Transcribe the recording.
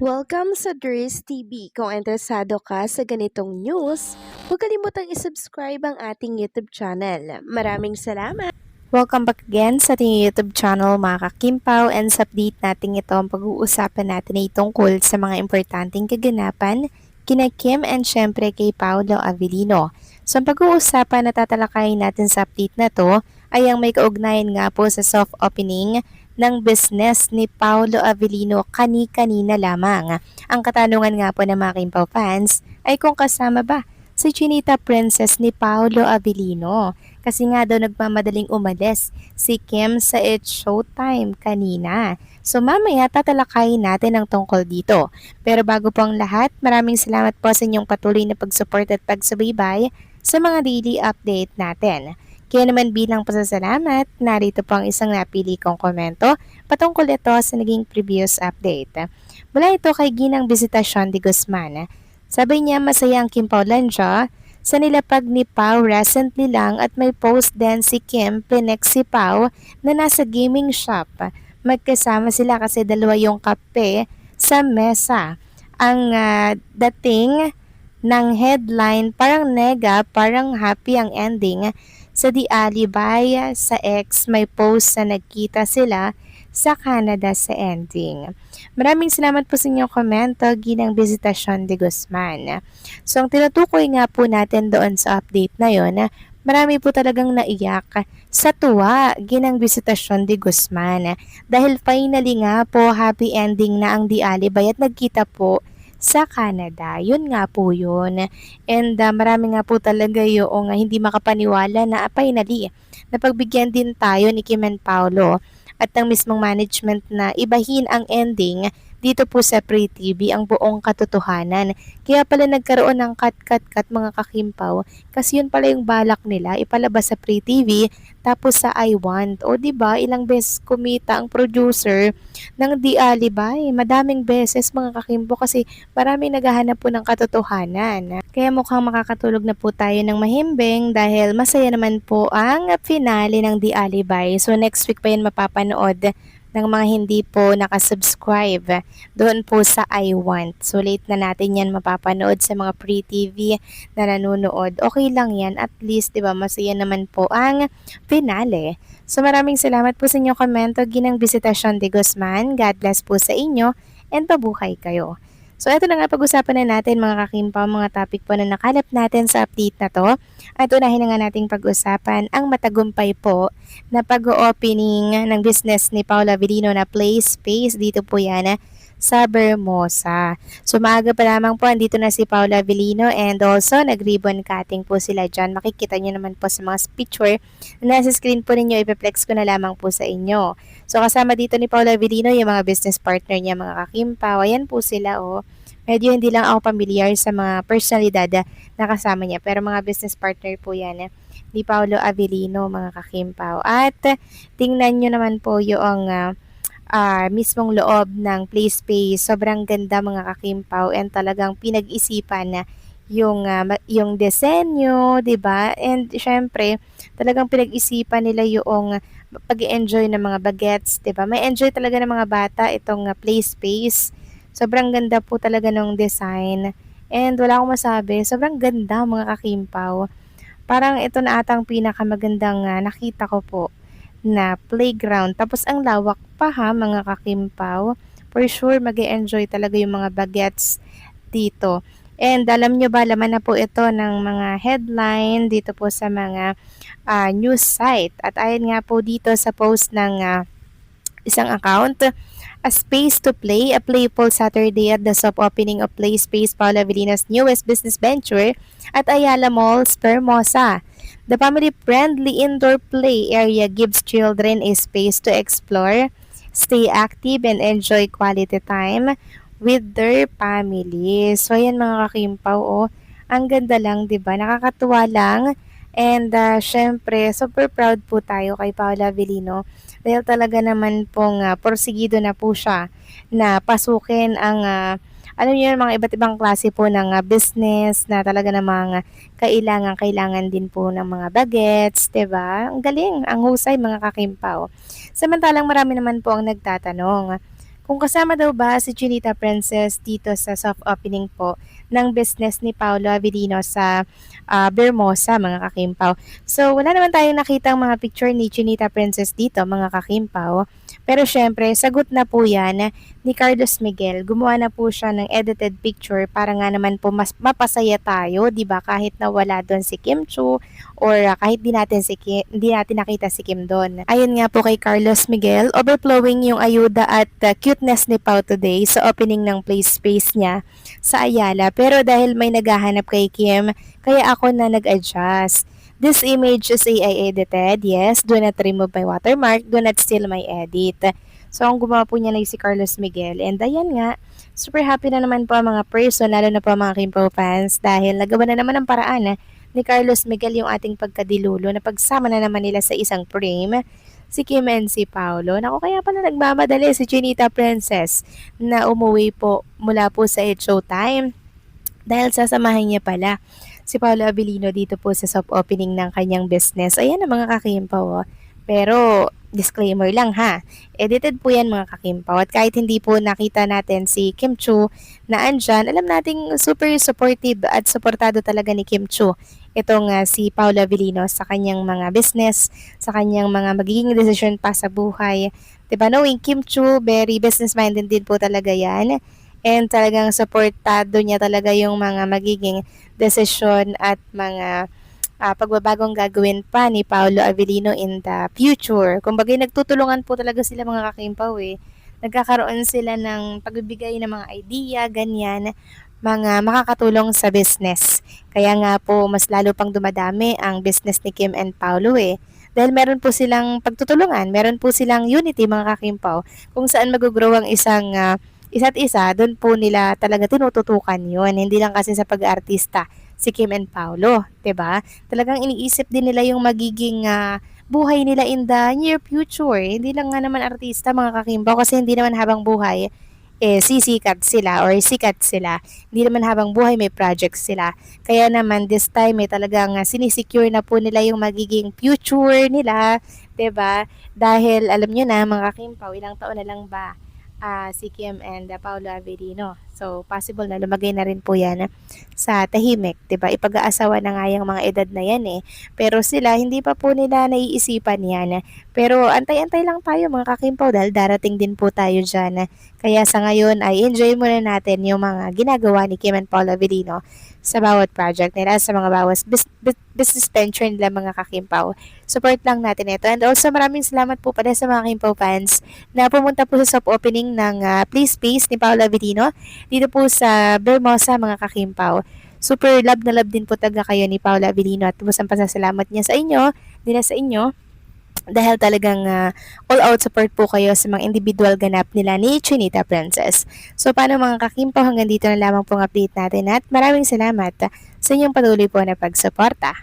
Welcome sa Dries TV. Kung interesado ka sa ganitong news, huwag kalimutang isubscribe ang ating YouTube channel. Maraming salamat! Welcome back again sa ating YouTube channel mga kakimpaw, and sa update natin ito ang pag-uusapan natin ay tungkol sa mga importanteng kaganapan kina Kim and syempre kay Paolo Avellino. So ang pag-uusapan na tatalakayin natin sa update na to ay ang may kaugnayan nga po sa soft opening ng business ni Paolo Avellino kani-kanina lamang. Ang katanungan nga po ng mga Kimpaw fans ay kung kasama ba si Chinita Princess ni Paolo Avellino, kasi nga daw nagmamadaling umalis si Kim sa It's Showtime kanina. So mamaya tatalakayin natin ang tungkol dito. Pero bago po ang lahat, maraming salamat po sa inyong patuloy na pag-support at pagsubaybay sa mga daily update natin. Kaya naman bilang pasasalamat, narito po ang isang napili kong komento patungkol ito sa naging previous update. Mula ito kay Ginang Visitasyon de Guzman. Sabi niya masaya ang Kim Paulandia sa nilapag ni Pau recently lang at may post din si Kim Pinex si Pau na nasa gaming shop. Magkasama sila kasi dalawa yung kape sa mesa. Ang dating ng headline parang nega, parang happy ang ending. Sa The Alibay sa X may post na nagkita sila sa Canada sa ending. Maraming salamat po sa inyong komento, Ginang Visitasyon de Guzman. So ang tinutukoy nga po natin doon sa update na yon, marami po talagang naiyak sa tuwa, Ginang Visitasyon de Guzman. Dahil finally nga po happy ending na ang The Alibay at nagkita po sa Canada. Yun nga po yun. And marami nga po talaga yung hindi makapaniwala na finally napagbigyan din tayo ni Kim and Paolo at ang mismong management na ibahin ang ending dito po sa Free TV ang buong katotohanan. Kaya pala nagkaroon ng cut mga kakimpaw kasi yun pala yung balak nila ipalabas sa Free TV tapos sa I Want. O diba ilang beses kumita ang producer ng The Alibay. Madaming beses mga kakimpaw kasi maraming naghahanap po ng katotohanan. Kaya mukhang makakatulog na po tayo ng mahimbing dahil masaya naman po ang finale ng The Alibay. So next week pa yan mapapanood ng mga hindi po nakasubscribe doon po sa I Want. So late na natin yan mapapanood sa mga Free TV na nanonood. Okay lang yan, at least 'di ba masaya naman po ang finale. So maraming salamat po sa inyong komento, Ginang Visitasyon de Guzman. God bless po sa inyo and pabuhay kayo. So ito na nga pag-usapan na natin mga kakimpaw, mga topic po na nakalap natin sa update na to. At unahin na nga nating pag-usapan ang matagumpay po na pag-opening ng business ni Paolo Avellino na Play Space. Dito po yan sa Vermosa. So maaga pa lamang po andito na si Paolo Avellino and also nag-ribbon cutting po sila dyan. Makikita nyo naman po sa mga picture na nasa screen po ninyo, ipeplex ko na lamang po sa inyo. So kasama dito ni Paolo Avellino yung mga business partner niya, mga kakimpaw. Ayan po sila Medyo hindi lang ako familiar sa mga personalidad na kasama niya, pero mga business partner po yan ni Paolo Avellino, mga kakimpaw. At tingnan nyo naman po yung mismong loob ng Play Space. Sobrang ganda mga kakimpaw and talagang pinag-isipan na yung disenyo, 'di ba? And syempre, talagang pinag-isipan nila yung pag-enjoy ng mga bagets, 'di ba? May enjoy talaga ng mga bata itong Play Space. Sobrang ganda po talaga ng design. And wala akong masabi, sobrang ganda mga kakimpaw. Parang ito na atang pinakamagandang nakita ko po na playground. Tapos ang lawak pa mga kakimpaw. For sure, mag-enjoy talaga yung mga bagets dito. And alam nyo ba, laman na po ito ng mga headline dito po sa mga news site. At ayon nga po dito sa post ng isang account, a space to play, a playful Saturday at the soft opening of Play Space, Paolo Avellino's newest business venture at Ayala Mall, Vermosa. The family-friendly indoor play area gives children a space to explore, stay active, and enjoy quality time with their family. So, ayan mga kakimpaw, ang ganda lang, di ba? Nakakatuwa lang. And, syempre, super proud po tayo kay Paolo Avellino dahil talaga naman pong porsigido na po siya na pasukin ang alam niyo mga iba't ibang klase po ng business na talaga namang kailangan din po ng mga bagets, 'di ba? Ang galing, ang husay mga kakimpaw. Samantalang marami naman po ang nagtatanong, kung kasama daw ba si Chinita Princess dito sa soft opening po ng business ni Paolo Avellino sa Bermosa, mga kakimpaw. So, wala naman tayong nakitang mga picture ni Chinita Princess dito, mga kakimpaw. Pero syempre, sagot na po yan ni Carlos Miguel. Gumawa na po siya ng edited picture para nga naman po mas mapasaya tayo, 'di ba? Kahit na wala doon si Kim Chu or kahit di natin nakita si Kim doon. Ayun nga po kay Carlos Miguel, overflowing yung ayuda at cuteness ni Pao today sa opening ng play space niya sa Ayala. Pero dahil may naghahanap kay Kim, kaya ako na nag-adjust. This image is AI edited. Yes, do not remove my watermark. Do not steal my edit. So, ang gumawa po niya na si Carlos Miguel. And ayan nga, super happy na naman po ang mga person, lalo na po ang mga Kimpo fans dahil nagawa na naman ang paraan ni Carlos Miguel yung ating pagkadilulo na pagsama na naman nila sa isang frame si Kim and si Paolo. Naku, kaya pala nagmamadali si Chinita Princess na umuwi po mula po sa It Showtime dahil sasamahan niya pala si Paolo Avellino dito po sa soft opening ng kanyang business. Ayan ang mga kakimpaw. Pero, disclaimer lang ha. Edited po yan mga kakimpaw. At kahit hindi po nakita natin si Kim Chu na andyan, alam nating super supportive at supportado talaga ni Kim Chu itong si Paolo Avellino sa kanyang mga business, sa kanyang mga magiging decision pa sa buhay. Diba, knowing Kim Chu, very business-minded din po talaga yan. And talagang supportado niya talaga yung mga magiging desisyon at mga pagbabagong gagawin pa ni Paolo Avellino in the future. Kumbaga, nagtutulungan po talaga sila mga kakimpaw Nagkakaroon sila ng pagbibigay ng mga idea, ganyan, mga makakatulong sa business. Kaya nga po, mas lalo pang dumadami ang business ni Kim and Paolo Dahil meron po silang pagtutulungan, meron po silang unity mga kakimpaw, kung saan mag-grow ang isang isa't isa, doon po nila talaga tinututukan yun. Hindi lang kasi sa pag-artista si Kim and Paolo, 'di ba? Talagang iniisip din nila yung magiging buhay nila in the near future. Hindi lang nga naman artista mga kakimbaw kasi hindi naman habang buhay sisikat sila or sikat sila. Hindi naman habang buhay may projects sila. Kaya naman this time talagang sinisecure na po nila yung magiging future nila, 'di ba? Dahil alam niyo na mga kakimbaw, ilang taon na lang ba si Kim and Paolo Avellino. So, possible na lumagay na rin po yan sa tahimik, 'di ba? Ipag-aasawa na nga yung mga edad na yan Pero sila, hindi pa po nila naiisipan yan. Pero antay-antay lang tayo mga kakimpaw dahil darating din po tayo dyan. Kaya sa ngayon ay enjoy muna natin yung mga ginagawa ni Kim and Paolo Avellino sa bawat project nila, sa mga bawat business venture nila mga kakimpaw. Support lang natin ito. And also maraming salamat po pala sa mga Kimpaw fans na pumunta po sa soft opening ng Play Space ni Paolo Avellino dito po sa Bermosa mga kakimpaw. Super love na love din po taga kayo ni Paolo Avellino at tubos ang pasasalamat niya sa inyo, din sa inyo dahil talagang all out support po kayo sa mga individual ganap nila ni Chinita Princess. So paano mga kakimpaw, hanggang dito na lamang pong update natin at maraming salamat sa inyong patuloy po na pagsuporta.